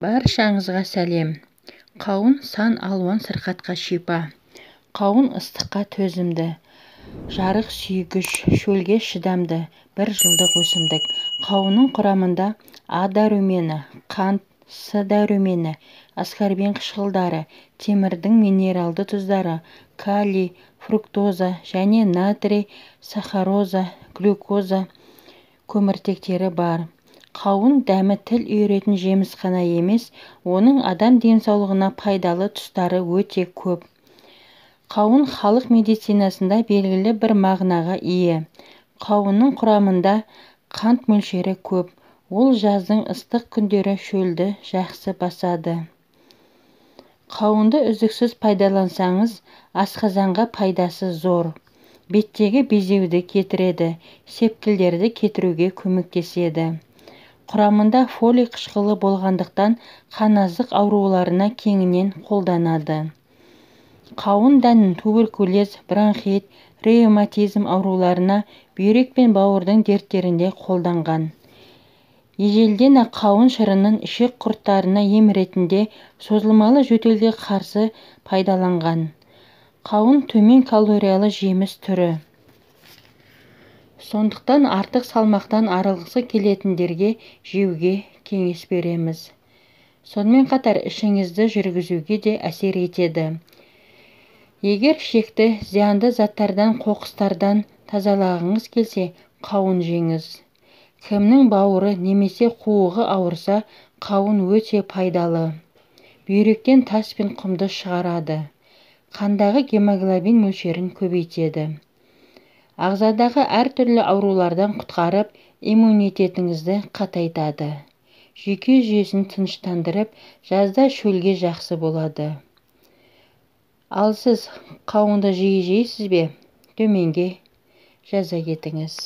Баршаңызға сәлем. Қауын сан алуан сырқатқа шипа. Қауын ыстыққа төзімді, жарық сүйгіш, шөлге шыдамды бір жылдық өсімдік. Қауынның құрамында А дәрумені, қант, С дәрумені, аскорбин қышқылдары, темірдің минералды тұздары, калий, фруктоза және натрий, сахароза, глюкоза көміртектері бар. Қауын дәмі тіл үйіретін жеміс қана емес, оның адам денсаулығына пайдалы тұстары өте көп. Қауын халық медицинасында белгілі бір мағынаға ие. Қауынның құрамында қант мөлшері көп. Ол жаздың ыстық күндері шөлді жақсы басады. Қауынды үздіксіз пайдалансаңыз, асқазанға пайдасы зор. Беттегі безеуді кетіреді, сепкілдерді кетіруге көмектеседі. Құрамында фолий қышқылы болғандықтан қаназық ауруларына кеңінен қолданады. Қауын дәнін туберкулез, бронхит, ревматизм ауруларына, бүйрек пен бауырдың дерттерінде қолданған. Ежелден қауын шырынын ішек құрттарына ем ретінде созылмалы жөтелге қарсы пайдаланған. Қауын төмен калориялы жеміс түрі. Сондықтан артық салмақтан арылғысы келетіндерге жеуге кеңес береміз. Сонымен қатар ішіңізді жүргізуге де әсер етеді. Егер шекті зиянды заттардан, қоқыстардан тазалағыңыз келсе, қауын жеңіз. Кімнің бауыры немесе қуығы ауырса, қауын өте пайдалы. Бүйректен тас пен құмды шығарады. Қандағы гемоглобин мөлшерін көбейтеді. Ағзадағы әртүрлі аурулардан құтқарып, иммунитетіңізді қатайтады. Жүйке жүйесін тыныштандырып, жазда шөлге жақсы болады. Ал сіз қауынды жиі жейсіз бе? Төменге жаза кетіңіз.